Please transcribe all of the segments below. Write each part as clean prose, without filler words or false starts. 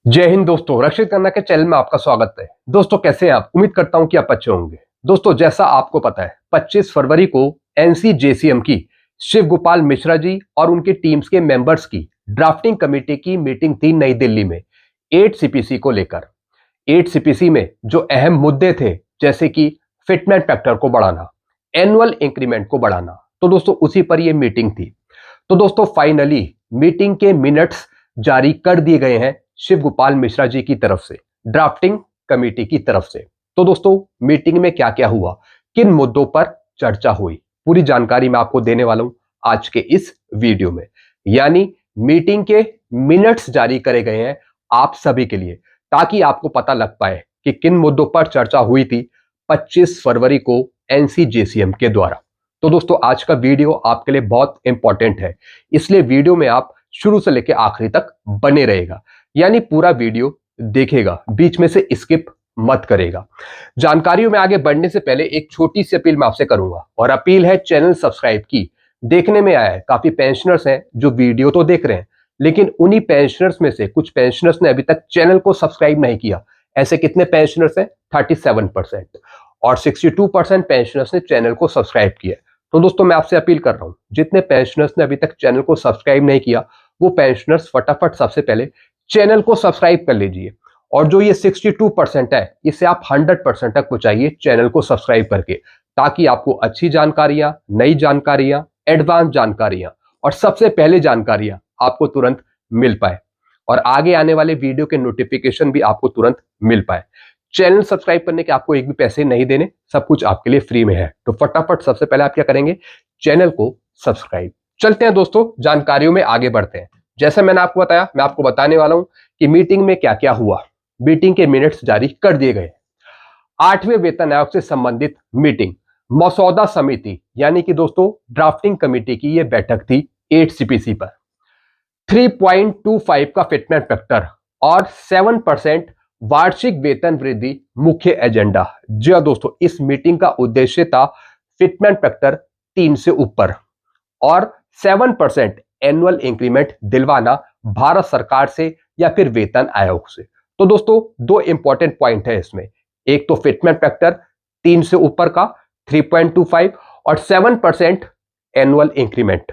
जय हिंद दोस्तों, रक्षित खन्ना के चैनल में आपका स्वागत है। दोस्तों कैसे हैं आप? उम्मीद करता हूं कि आप अच्छे होंगे। दोस्तों जैसा आपको पता है 25 फरवरी को एनसीजेसीएम की शिव गोपाल मिश्रा जी और उनकी टीम्स के मेंबर्स की ड्राफ्टिंग कमेटी की मीटिंग थी नई दिल्ली में 8 सीपीसी को लेकर। 8 सीपीसी में जो अहम मुद्दे थे जैसे कि फिटमेंट फैक्टर को बढ़ाना, एनुअल इंक्रीमेंट को बढ़ाना, तो दोस्तों उसी पर यह मीटिंग थी। तो दोस्तों फाइनली मीटिंग के मिनट्स जारी कर दिए गए हैं शिव गोपाल मिश्रा जी की तरफ से, ड्राफ्टिंग कमेटी की तरफ से। तो दोस्तों मीटिंग में क्या क्या हुआ, किन मुद्दों पर चर्चा हुई, पूरी जानकारी मैं आपको देने वाला हूं आज के इस वीडियो में। यानी मीटिंग के मिनट्स जारी करे गए हैं आप सभी के लिए, ताकि आपको पता लग पाए कि किन मुद्दों पर चर्चा हुई थी 25 फरवरी को एनसीजेसीएम के द्वारा। तो दोस्तों आज का वीडियो आपके लिए बहुत इंपॉर्टेंट है, इसलिए वीडियो में आप शुरू से लेकर आखिरी तक बने रहेगा, यानी पूरा वीडियो देखेगा, बीच में से स्किप मत करेगा। जानकारियों में आगे बढ़ने से पहले एक छोटी सी अपील मैं आपसे करूंगा, और अपील है चैनल सब्सक्राइब की। देखने में आया है काफी पेंशनर्स हैं जो वीडियो तो देख रहे हैं, लेकिन उन्हीं पेंशनर्स में से कुछ पेंशनर्स ने अभी तक चैनल को सब्सक्राइब नहीं किया। ऐसे कितने पेंशनर्स हैं? 37%, और 62% पेंशनर्स ने चैनल को सब्सक्राइब किया। तो दोस्तों मैं आपसे अपील कर रहा हूं, जितने पेंशनर्स ने अभी तक चैनल को सब्सक्राइब नहीं किया वो पेंशनर्स फटाफट सबसे पहले चैनल को सब्सक्राइब कर लीजिए, और जो ये 62% है इसे आप 100% तक पहुंचाइए चैनल को सब्सक्राइब करके, ताकि आपको अच्छी जानकारियां, नई जानकारियां, एडवांस जानकारियां और सबसे पहले जानकारियां आपको तुरंत मिल पाए, और आगे आने वाले वीडियो के नोटिफिकेशन भी आपको तुरंत मिल पाए। चैनल सब्सक्राइब करने के आपको एक भी पैसे नहीं देने, सब कुछ आपके लिए फ्री में है। तो फटाफट सबसे पहले आप क्या करेंगे, चैनल को सब्सक्राइब। चलते हैं दोस्तों, जानकारियों में आगे बढ़ते हैं। जैसे मैंने आपको बताया, मैं आपको बताने वाला हूं कि मीटिंग में क्या क्या हुआ। मीटिंग के मिनट्स जारी कर दिए गए। 8वें वेतन आयोग से संबंधित मीटिंग, मसौदा समिति यानी कि दोस्तों ड्राफ्टिंग कमेटी की यह बैठक थी 8 सीपीसी पर। 3.25 का फिटमेंट फैक्टर और 7% वार्षिक वेतन वृद्धि मुख्य एजेंडा। जी हां दोस्तों, इस मीटिंग का उद्देश्य था फिटमेंट फैक्टर 3 से ऊपर और 7% एनुअल इंक्रीमेंट दिलवाना भारत सरकार से या फिर वेतन आयोग से। तो दोस्तों दो इंपॉर्टेंट पॉइंट है इसमें, एक तो फिटमेंट फैक्टर 3 से ऊपर का 3.25 और 7% एनुअल इंक्रीमेंट,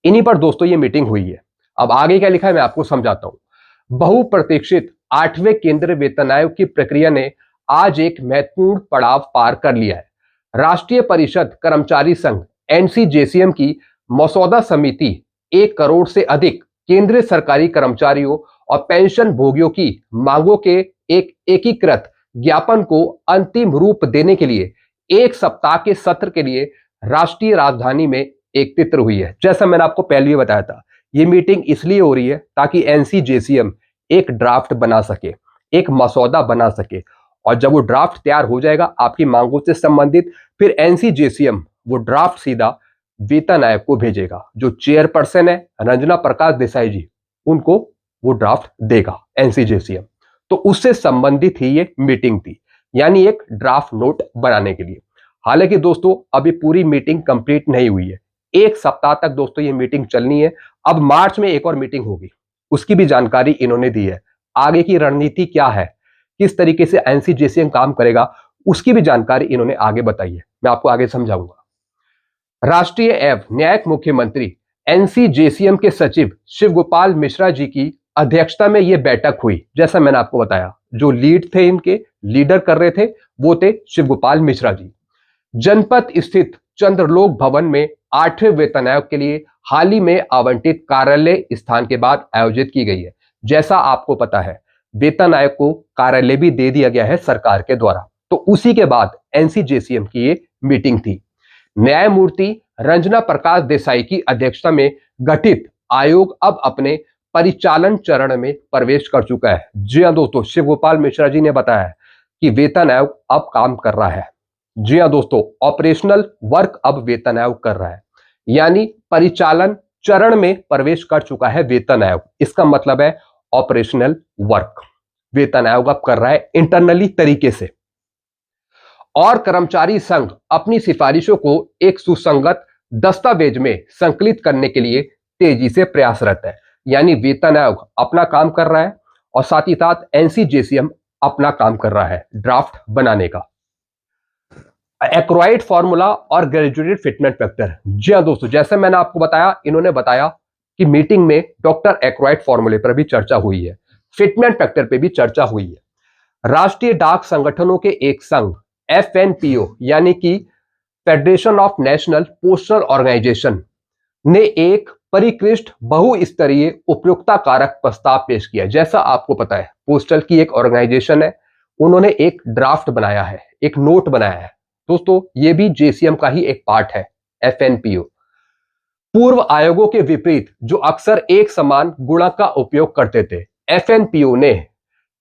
इन्हीं पर दोस्तों ये मीटिंग हुई है। अब आगे क्या लिखा है मैं आपको समझाता हूं। बहुप्रतीक्षित 8वें केंद्रीय वेतन आयोग की प्रक्रिया ने आज एक महत्वपूर्ण पड़ाव पार कर लिया है। राष्ट्रीय परिषद कर्मचारी संघ एनसीजेसीएम की मसौदा समिति 1 करोड़ से अधिक केंद्रीय सरकारी कर्मचारियों और पेंशन भोगियों की मांगों के एक एकीकृत ज्ञापन को अंतिम रूप देने के लिए 1 सप्ताह के सत्र के लिए राष्ट्रीय राजधानी में एकत्रित हुई है। जैसा मैंने आपको पहले भी बताया था, ये मीटिंग इसलिए हो रही है ताकि एनसीजेसीएम एक ड्राफ्ट बना सके, एक मसौदा बना सके, और जब वो ड्राफ्ट तैयार हो जाएगा आपकी मांगों से संबंधित, फिर एनसीजेसीएम वो ड्राफ्ट सीधा वेतन आयोग को भेजेगा। जो चेयरपर्सन है रंजना प्रकाश देसाई जी, उनको वो ड्राफ्ट देगा एनसीजेसीएम। तो उससे संबंधित ही ये मीटिंग थी, यानी एक ड्राफ्ट नोट बनाने के लिए। हालांकि दोस्तों अभी पूरी मीटिंग कंप्लीट नहीं हुई है, 1 सप्ताह तक दोस्तों ये मीटिंग चलनी है। अब मार्च में एक और मीटिंग होगी, उसकी भी जानकारी इन्होंने दी है। आगे की रणनीति क्या है, किस तरीके से एनसीजेसीएम काम करेगा, उसकी भी जानकारी इन्होंने आगे बताई है, मैं आपको आगे समझाऊंगा। राष्ट्रीय एवं न्यायिक मुख्यमंत्री एनसीजेसीएम के सचिव शिव गोपाल मिश्रा जी की अध्यक्षता में यह बैठक हुई। जैसा मैंने आपको बताया, जो लीड थे, इनके लीडर कर रहे थे वो थे शिव गोपाल मिश्रा जी। जनपद स्थित चंद्रलोक भवन में 8वें वेतन आयोग के लिए हाल ही में आवंटित कार्यालय स्थान के बाद आयोजित की गई है। जैसा आपको पता है वेतन आयोग को कार्यालय भी दे दिया गया है सरकार के द्वारा, तो उसी के बाद एनसीजेसीएम की ये मीटिंग थी। न्यायमूर्ति रंजना प्रकाश देसाई की अध्यक्षता में गठित आयोग अब अपने परिचालन चरण में प्रवेश कर चुका है। जी हां दोस्तों, शिव गोपाल मिश्रा जी ने बताया है कि वेतन आयोग अब काम कर रहा है। जी हां दोस्तों, ऑपरेशनल वर्क अब वेतन आयोग कर रहा है, यानी परिचालन चरण में प्रवेश कर चुका है वेतन आयोग। इसका मतलब है ऑपरेशनल वर्क वेतन आयोग अब कर रहा है इंटरनली तरीके से। और कर्मचारी संघ अपनी सिफारिशों को एक सुसंगत दस्तावेज में संकलित करने के लिए तेजी से प्रयासरत है। यानी वेतन आयोग अपना काम कर रहा है और साथ ही साथ एनसीजेसीएम अपना काम कर रहा है ड्राफ्ट बनाने का। एक्वायर्ड फॉर्मूला और ग्रेजुएटेड फिटमेंट फैक्टर, जी हाँ दोस्तों, जैसे मैंने आपको बताया, इन्होंने बताया कि मीटिंग में डॉक्टर एक्वायर्ड फॉर्मूले पर भी चर्चा हुई है, फिटमेंट फैक्टर पे भी चर्चा हुई है। राष्ट्रीय डाक संगठनों के एक संघ FNPO यानी कि federation of national postal organisation ने एक परिष्कृत बहुस्तरीय उपयुक्तता कारक प्रस्ताव पेश किया। जैसा आपको पता है, पोस्टल की एक ऑर्गेनाइजेशन है, उन्होंने एक ड्राफ्ट बनाया है, एक नोट बनाया है। दोस्तों, ये भी JCM का ही एक पार्ट है, FNPO। पूर्व आयोगों के विपरीत जो अक्सर एक समान गुणक का उपयोग करते थे, FNPO ने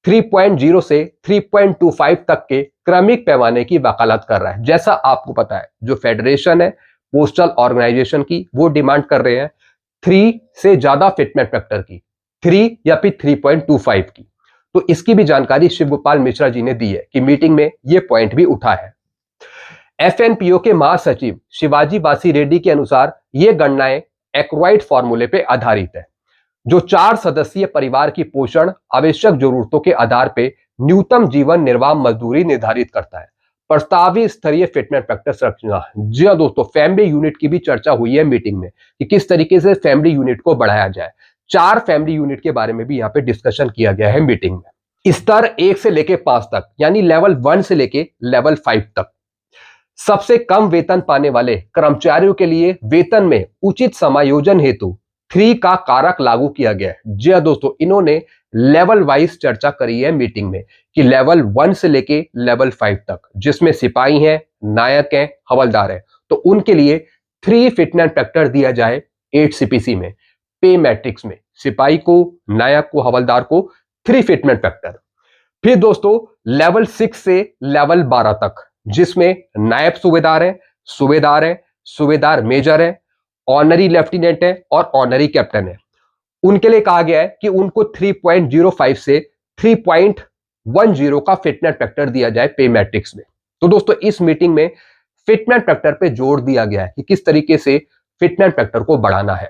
3.0 से 3.25 तक के क्रमिक पैमाने की वकालत कर रहा है। जैसा आपको पता है, जो फेडरेशन है पोस्टल ऑर्गेनाइजेशन की, वो डिमांड कर रहे हैं 3 से ज्यादा फिटमेंट फैक्टर की, 3 या फिर 3.25 की। तो इसकी भी जानकारी शिव गोपाल मिश्रा जी ने दी है कि मीटिंग में ये पॉइंट भी उठा है। FNPO के महासचिव शिवाजी बासी रेड्डी के अनुसार ये गणनाएं एक्वायर्ड फॉर्मूले पे आधारित है, जो 4 सदस्यीय परिवार की पोषण आवश्यक जरूरतों के आधार पे न्यूनतम जीवन निर्वाह मजदूरी निर्धारित करता है। प्रस्तावित स्तरीय फिटमेंट फैक्टर संरचना, जी हाँ दोस्तों, फैमिली यूनिट की भी चर्चा हुई है मीटिंग में कि किस तरीके से फैमिली यूनिट को बढ़ाया जाए। 4 फैमिली यूनिट के बारे में भी यहाँ पे डिस्कशन किया गया है मीटिंग में। स्तर 1 से लेके 5 तक, यानी लेवल 1 से लेके लेवल 5 तक। सबसे कम वेतन पाने वाले कर्मचारियों के लिए वेतन में उचित समायोजन हेतु 3 का कारक लागू किया गया है। जी हाँ दोस्तों, इन्होंने लेवल वाइज चर्चा करी है मीटिंग में कि लेवल 1 से लेके लेवल 5 तक, जिसमें सिपाही हैं, नायक हैं, हवलदार हैं, तो उनके लिए 3 फिटमेंट फैक्टर दिया जाए 8 CPC में, पे मैट्रिक्स में। सिपाही को, नायक को, हवलदार को 3 फिटमेंट फैक्टर। फिर दोस्तों लेवल 6 से लेवल 12 तक, जिसमें नायब सूबेदार है, सूबेदार मेजर है, ऑनरी लेफ्टिनेंट है और ऑनरी कैप्टन है, उनके लिए कहा गया है कि उनको 3.05 से 3.10 का फिटमेंट फैक्टर दिया जाए पे मैट्रिक्स में। तो दोस्तों, इस मीटिंग में फिटमेंट फैक्टर पे जोर दिया गया है कि किस तरीके से फिटमेंट फैक्टर को बढ़ाना है,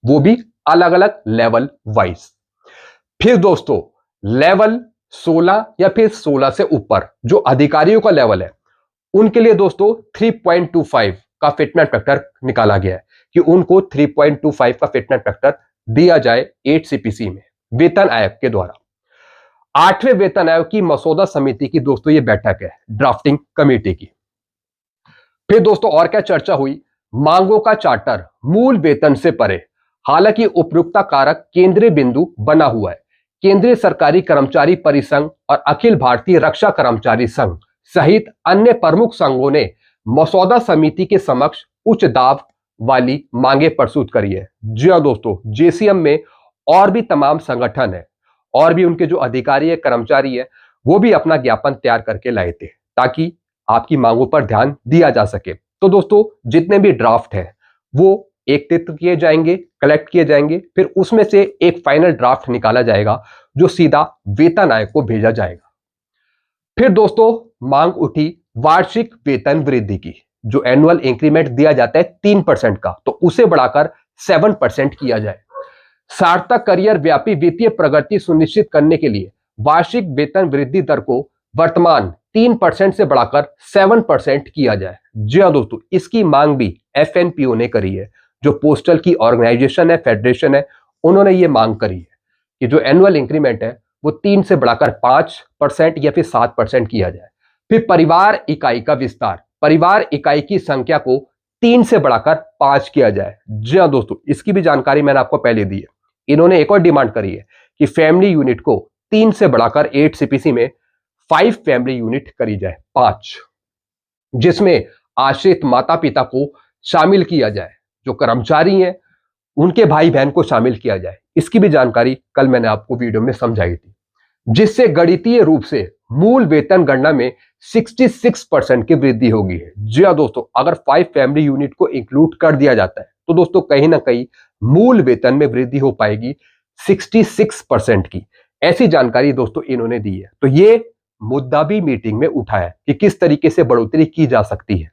वो भी अलग अलग लेवल वाइज। फिर दोस्तों लेवल 16 या फिर 16 से ऊपर जो अधिकारियों का लेवल है, उनके लिए दोस्तों 3.25 का फिटमेंट फैक्टर निकाला गया है कि उनको 3.25 का फिटमेंट फैक्टर दिया जाए 8 CPC में वेतन आयोग के द्वारा। 8वें वेतन आयोग की मसौदा समिति की दोस्तों ये बैठक है, ड्राफ्टिंग कमेटी की। फिर दोस्तों और क्या चर्चा हुई, मांगों का चार्टर मूल वेतन से परे। हालांकि उपयुक्तता कारक केंद्रीय बिंदु बना हुआ है। केंद्रीय सरकारी कर्मचारी परिसंघ और अखिल भारतीय रक्षा कर्मचारी संघ सहित अन्य प्रमुख संघों ने मसौदा समिति के समक्ष उच्च दाव वाली मांगे प्रस्तुत करी है। जी हाँ दोस्तों, JCM में और भी तमाम संगठन है और भी उनके जो अधिकारी है, कर्मचारी है, वो भी अपना ज्ञापन तैयार करके लाए थे ताकि आपकी मांगों पर ध्यान दिया जा सके। तो दोस्तों जितने भी ड्राफ्ट है वो एकत्रित किए जाएंगे, कलेक्ट किए जाएंगे, फिर उसमें से एक फाइनल ड्राफ्ट निकाला जाएगा जो सीधा वेतन आयोग को भेजा जाएगा। फिर दोस्तों मांग उठी वार्षिक वेतन वृद्धि की, जो एनुअल इंक्रीमेंट दिया जाता है 3% का, तो उसे बढ़ाकर 7% किया जाए। सार्थक करियर व्यापी वित्तीय प्रगति सुनिश्चित करने के लिए वार्षिक वेतन वृद्धि दर को वर्तमान 3% से बढ़ाकर 7% किया जाए। जी हाँ दोस्तों, इसकी मांग भी FNPO ने करी है, जो पोस्टल की ऑर्गेनाइजेशन है, फेडरेशन है, उन्होंने ये मांग करी है कि जो एनुअल इंक्रीमेंट है वो 3 से बढ़ाकर 5% या फिर 7% किया जाए। फिर परिवार इकाई का विस्तार, परिवार इकाई की संख्या को 3 से बढ़ाकर 5 किया जाए। जी हाँ दोस्तों, इसकी भी जानकारी मैंने आपको पहले दी है। इन्होंने एक और डिमांड करी है कि फैमिली यूनिट को 3 से बढ़ाकर 8 CPC में 5 फैमिली यूनिट करी जाए, 5, जिसमें आश्रित माता पिता को शामिल किया जाए, जो कर्मचारी हैं उनके भाई बहन को शामिल किया जाए। इसकी भी जानकारी कल मैंने आपको वीडियो में समझाई थी, जिससे गणितीय रूप से मूल वेतन गणना में 66% की वृद्धि होगी। जी हाँ दोस्तों, अगर 5 फैमिली यूनिट को इंक्लूड कर दिया जाता है तो दोस्तों कहीं ना कहीं मूल वेतन में वृद्धि हो पाएगी 66% की। ऐसी जानकारी दोस्तों इन्होंने दी है। तो ये मुद्दा भी मीटिंग में उठा है कि किस तरीके से बढ़ोतरी की जा सकती है।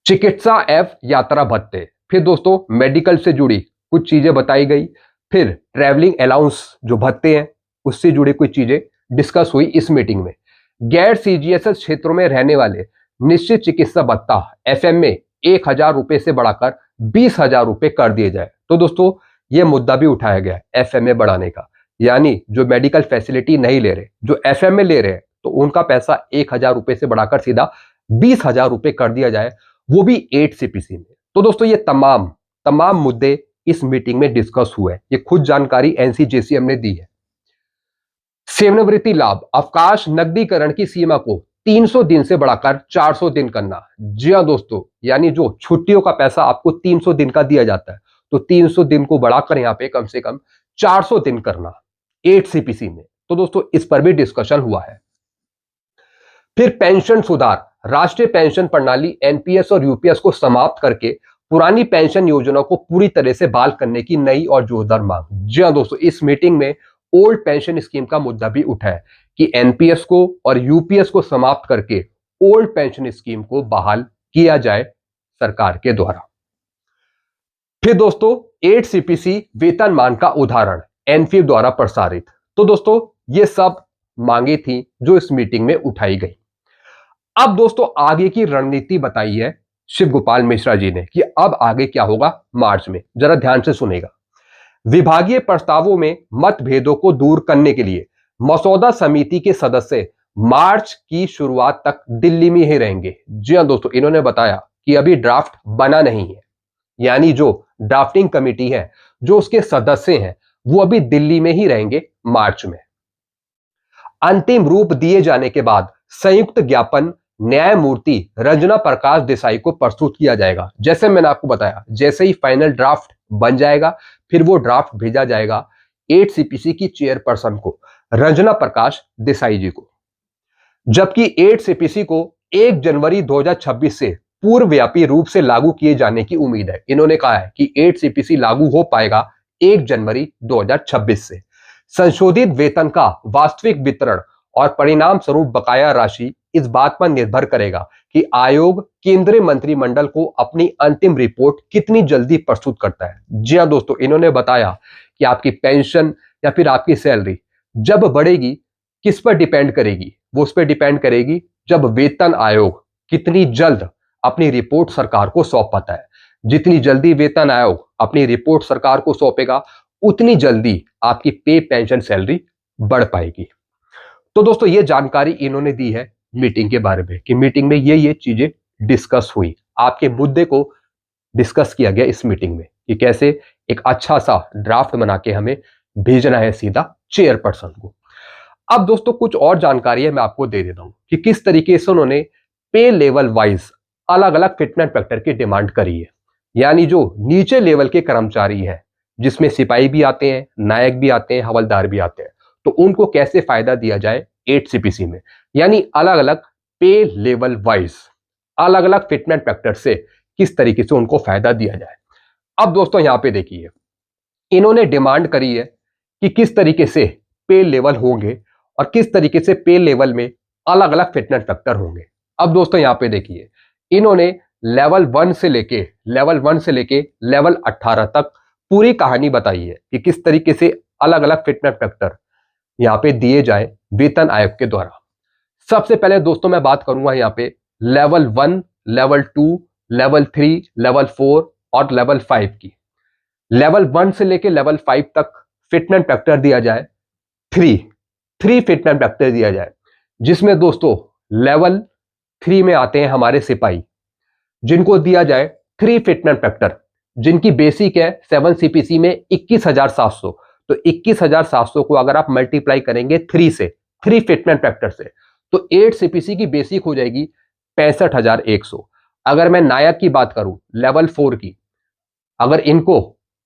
चिकित्सा एवं यात्रा भत्ते, फिर दोस्तों मेडिकल से जुड़ी कुछ चीजें बताई गई। फिर ट्रैवलिंग अलाउंस जो भत्ते हैं उससे जुड़ी कुछ चीजें डिस्कस हुई इस मीटिंग में। गैर सीजीएचएस क्षेत्रों में रहने वाले निश्चित चिकित्सा भत्ता एफएम में 1,000 रुपए से बढ़ाकर 20,000 रुपए कर दिए जाए। तो दोस्तों यह मुद्दा भी उठाया गया है एफएम में बढ़ाने का, यानी जो मेडिकल फैसिलिटी नहीं ले रहे, जो एफएम में ले रहे हैं, तो उनका पैसा 1,000 रुपए से बढ़ाकर सीधा 20,000 रुपए कर दिया जाए, वो भी 8 सीपीसी में। तो दोस्तों ये तमाम मुद्दे इस मीटिंग में डिस्कस हुए। ये खुद जानकारी एनसीजेसीएम ने दी है। सेवानिवृत्ति लाभ अवकाश नकदीकरण की सीमा को 300 दिन से बढ़ाकर 400 दिन करना। जी हां दोस्तों, यानी जो छुट्टियों का पैसा आपको 300 दिन का दिया जाता है, तो 300 दिन को बढ़ाकर यहां पे कम से कम 400 दिन करना 8 सीपीसी में। तो दोस्तों इस पर भी डिस्कशन हुआ है। फिर पेंशन सुधार, राष्ट्रीय पेंशन प्रणाली एनपीएस और यूपीएस को समाप्त करके पुरानी पेंशन योजना को पूरी तरह से बहाल करने की नई और जोरदार मांग। जी हां दोस्तों, इस मीटिंग में ओल्ड पेंशन स्कीम का मुद्दा भी उठा है कि एनपीएस को और यूपीएस को समाप्त करके ओल्ड पेंशन स्कीम को बहाल किया जाए सरकार के द्वारा। फिर दोस्तों 8 सीपीसी वेतनमान का उदाहरण एनफीएफ द्वारा प्रसारित। तो दोस्तों ये सब मांगे थी जो इस मीटिंग में उठाई गई। अब दोस्तों आगे की रणनीति बताई है शिव गोपाल मिश्रा जी ने कि अब आगे क्या होगा मार्च में। जरा ध्यान से सुनेगा। विभागीय प्रस्तावों में मतभेदों को दूर करने के लिए मसौदा समिति के सदस्य मार्च की शुरुआत तक दिल्ली में ही रहेंगे। जी हां दोस्तों, इन्होंने बताया कि अभी ड्राफ्ट बना नहीं है, यानी जो ड्राफ्टिंग कमेटी है, जो उसके सदस्य हैं, वो अभी दिल्ली में ही रहेंगे मार्च में। अंतिम रूप दिए जाने के बाद संयुक्त ज्ञापन न्यायमूर्ति रंजना प्रकाश देसाई को प्रस्तुत किया जाएगा। जैसे मैंने आपको बताया, जैसे ही फाइनल ड्राफ्ट बन जाएगा, फिर वो ड्राफ्ट भेजा जाएगा 8 सीपीसी की चेयरपर्सन को, रंजना प्रकाश देसाई जी को। जबकि 8 सीपीसी को 1 जनवरी 2026 से पूर्वव्यापी रूप से लागू किए जाने की उम्मीद है। इन्होंने कहा है कि 8 सीपीसी लागू हो पाएगा 1 जनवरी 2026 से। संशोधित वेतन का वास्तविक वितरण और परिणाम स्वरूप बकाया राशि इस बात पर निर्भर करेगा कि आयोग केंद्रीय मंत्रिमंडल को अपनी अंतिम रिपोर्ट कितनी जल्दी प्रस्तुत करता है। जी हां दोस्तों, इन्होंने बताया कि आपकी पेंशन या फिर आपकी सैलरी जब बढ़ेगी किस पर डिपेंड करेगी, वो उस पर डिपेंड करेगी जब वेतन आयोग कितनी जल्द अपनी रिपोर्ट सरकार को सौंप पाता है। जितनी जल्दी वेतन आयोग अपनी रिपोर्ट सरकार को सौंपेगा, उतनी जल्दी आपकी पे, पेंशन, सैलरी बढ़ पाएगी। तो दोस्तों ये जानकारी इन्होंने दी है मीटिंग के बारे में कि मीटिंग में ये चीजें डिस्कस हुई। आपके मुद्दे को डिस्कस किया गया इस मीटिंग में कि कैसे एक अच्छा सा ड्राफ्ट बना के हमें भेजना है सीधा चेयरपर्सन को। अब दोस्तों कुछ और जानकारी है मैं आपको दे देता हूं कि किस तरीके से उन्होंने पे लेवल वाइज अलग अलग फिटमेंट फैक्टर की डिमांड करी है। यानी जो नीचे लेवल के कर्मचारी है, जिसमें सिपाही भी आते हैं, नायक भी आते हैं, हवलदार भी आते हैं, तो उनको कैसे फायदा दिया जाए 8 सीपीसी में, यानी अलग अलग पे लेवल वाइज अलग अलग फिटमेंट फैक्टर से किस तरीके से उनको फायदा दिया जाए। अब दोस्तों यहां पे देखिए, इन्होंने डिमांड करी है कि किस तरीके से पे लेवल होंगे और किस तरीके से पे लेवल में अलग अलग फिटमेंट फैक्टर होंगे। अब दोस्तों यहां पे देखिए, इन्होंने लेवल 1 से लेके लेवल 18 तक पूरी कहानी बताई है कि किस तरीके से अलग अलग फिटमेंट फैक्टर यहां पे दिए जाए वेतन आयोग के द्वारा। सबसे पहले दोस्तों मैं बात करूंगा यहां पे लेवल 1, लेवल 2, लेवल 3, लेवल 4 और लेवल 5 की। लेवल 1 से लेके लेवल 5 तक फिटमेंट फैक्टर दिया जाए 3 फिटमेंट फैक्टर दिया जाए, जिसमें दोस्तों लेवल 3 में आते हैं हमारे सिपाही, जिनको दिया जाए 3 फिटमेंट फैक्टर, जिनकी बेसिक है 7 सीपीसी में 21,700। तो 21,700 को अगर आप मल्टीप्लाई करेंगे 3 फिटमेंट फैक्टर से, तो 8 सीपीसी की बेसिक हो जाएगी 65,100। अगर मैं नायक की बात करूं लेवल 4 की, अगर इनको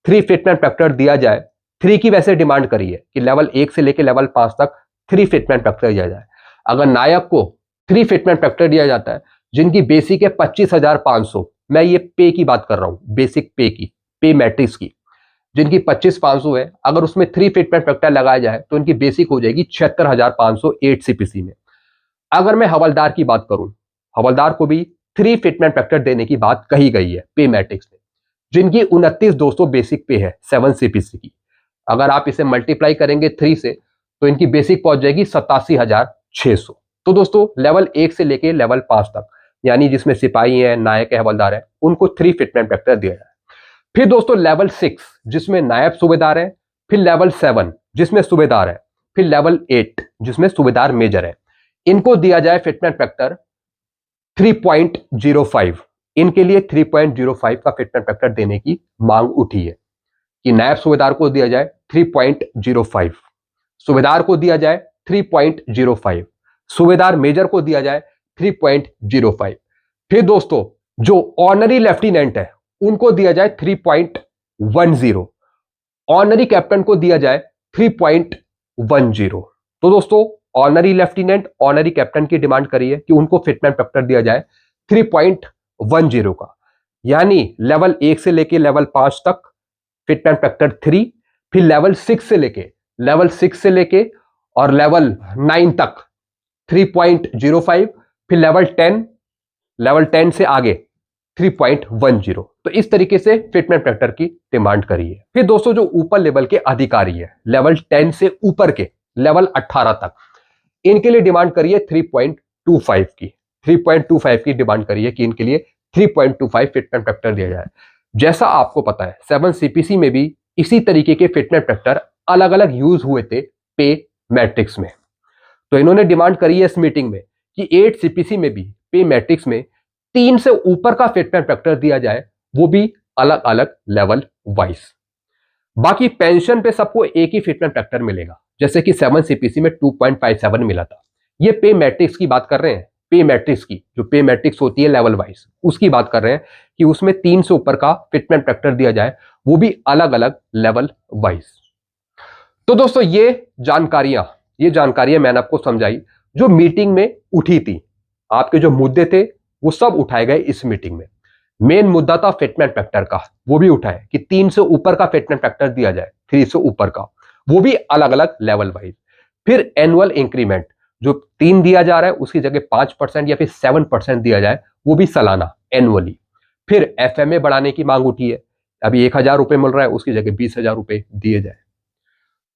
3 फिटमेंट फैक्टर दिया जाए, 3 की वैसे डिमांड करी है कि लेवल 1 से लेकर लेवल 5 तक 3 फिटमेंट फैक्टर दिया जाए। अगर नायक को 3 फिटमेंट फैक्टर दिया जाता है जिनकी बेसिक है 25,500, मैं ये पे की बात कर रहा हूं, बेसिक पे की, पे मैट्रिक्स की, जिनकी 25,500 है, अगर उसमें 3 फिटमेंट फैक्टर लगाया जाए तो इनकी बेसिक हो जाएगी 76,500 8 सीपीसी में। अगर मैं हवलदार की बात करूं, हवलदार को भी 3 फिटमेंट फैक्टर देने की बात कही गई है पे मैट्रिक्स में, जिनकी 29,200 बेसिक पे है 7 सीपीसी की। अगर आप इसे मल्टीप्लाई करेंगे 3 से, तो इनकी बेसिक पहुंच जाएगी 87,600। तो दोस्तों लेवल 1 से लेके लेवल 5 तक, यानी जिसमें सिपाही हैं, नायक है, हवलदार है, उनको 3 फिटमेंट फैक्टर दिया जाए। फिर दोस्तों लेवल 6 जिसमें नायब सूबेदार है, फिर लेवल 7 जिसमें सूबेदार है, फिर लेवल 8 जिसमें सूबेदार मेजर है, इनको दिया जाए फिटमेंट फैक्टर 3.05। इनके लिए 3.05 का फिटमेंट फैक्टर देने की मांग उठी है कि नायब सूबेदार को दिया जाए 3.05, सूबेदार को दिया जाए 3.05, सूबेदार मेजर को दिया जाए 3.05। फिर दोस्तों जो ऑनरी लेफ्टिनेंट है उनको दिया जाए 3.10, ऑनरी कैप्टन को दिया जाए 3.10। तो दोस्तों ऑनरी लेफ्टिनेंट, ऑनरी कैप्टन की डिमांड करी है कि उनको फिटमेंट फैक्टर दिया जाए 3.10 का, यानी लेवल 1 से लेके लेवल 5 तक फिटमेंट फैक्टर 3, फिर लेवल 6 से लेके और लेवल 9 तक 3.05, फिर लेवल 10 से आगे 3.10। तो इस तरीके से फिटमेंट फैक्टर की डिमांड करी है। फिर दोस्तों जो ऊपर लेवल के अधिकारी है, लेवल 10 से ऊपर के लेवल 18 तक, इनके लिए डिमांड करी है 3.25 की, 3.25 की डिमांड करी है कि इनके लिए 3.25 फिटमेंट फैक्टर दिया जाए। जैसा आपको पता है 7 सीपीसी में भी इसी तरीके के फिटमेंट फैक्टर अलग अलग यूज हुए थे पे मैट्रिक्स में। तो इन्होंने डिमांड करी है इस मीटिंग में कि 8 सीपीसी में भी पे मैट्रिक्स में 3 से ऊपर का फिटमेंट फैक्टर दिया जाए, वो भी अलग अलग लेवल वाइज। बाकी पेंशन पे सबको एक ही फिटमेंट फैक्टर मिलेगा, जैसे कि 7 सीपीसी में 2.57 मिला था। ये पे मैट्रिक्स की बात कर रहे हैं, पे मैट्रिक्स की, जो पे मैट्रिक्स होती है लेवल वाइज, उसकी बात कर रहे हैं कि उसमें 3 से ऊपर का फिटमेंट फैक्टर दिया जाए, वो भी अलग अलग लेवल वाइज। तो दोस्तों ये जानकारियां मैंने आपको समझाई जो मीटिंग में उठी थी। आपके जो मुद्दे थे वो सब उठाए गए इस मीटिंग में। मेन मुद्दा था फिटमेंट फैक्टर का, वो भी उठाए कि 3 से ऊपर का फिटमेंट फैक्टर दिया जाए, 3 से ऊपर का, वो भी अलग अलग लेवल वाइज। फिर एनुअल इंक्रीमेंट जो 3 दिया जा रहा है उसकी जगह 5% या फिर 7% दिया जाए, वो भी सालाना एनुअली। फिर एफएमए बढ़ाने की मांग उठी है, अभी 1,000 रुपए मिल रहा है, उसकी जगह 20,000 रुपए दिए जाए।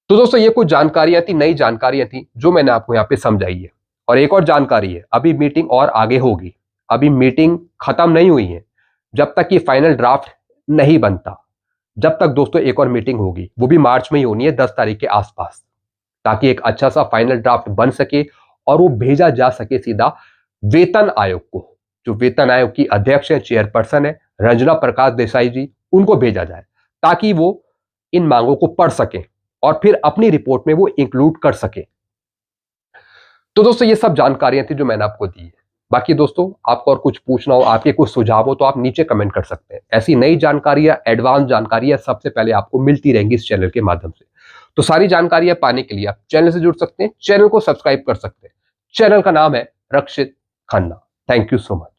तो दोस्तों ये कुछ जानकारियां थी, नई जानकारियां थी जो मैंने आपको यहाँ पे समझाई है। और एक और जानकारी है, अभी मीटिंग और आगे होगी, अभी मीटिंग खत्म नहीं हुई है। जब तक ये फाइनल ड्राफ्ट नहीं बनता, जब तक दोस्तों एक और मीटिंग होगी, वो भी मार्च में ही होनी है, 10 तारीख के आसपास, ताकि एक अच्छा सा फाइनल ड्राफ्ट बन सके और वो भेजा जा सके सीधा वेतन आयोग को। जो वेतन आयोग की अध्यक्ष है, चेयरपर्सन है रंजना प्रकाश देसाई जी, उनको भेजा जाए ताकि वो इन मांगों को पढ़ सके और फिर अपनी रिपोर्ट में वो इंक्लूड कर सके। तो दोस्तों ये सब जानकारियां थी जो मैंने आपको दी है। बाकी दोस्तों आपको और कुछ पूछना हो, आपके कुछ सुझाव हो, तो आप नीचे कमेंट कर सकते हैं। ऐसी नई जानकारियां, एडवांस जानकारियां सबसे पहले आपको मिलती रहेंगी इस चैनल के माध्यम से। तो सारी जानकारियां पाने के लिए आप चैनल से जुड़ सकते हैं, चैनल को सब्सक्राइब कर सकते हैं। चैनल का नाम है Rakshit Khanna. Thank you so much.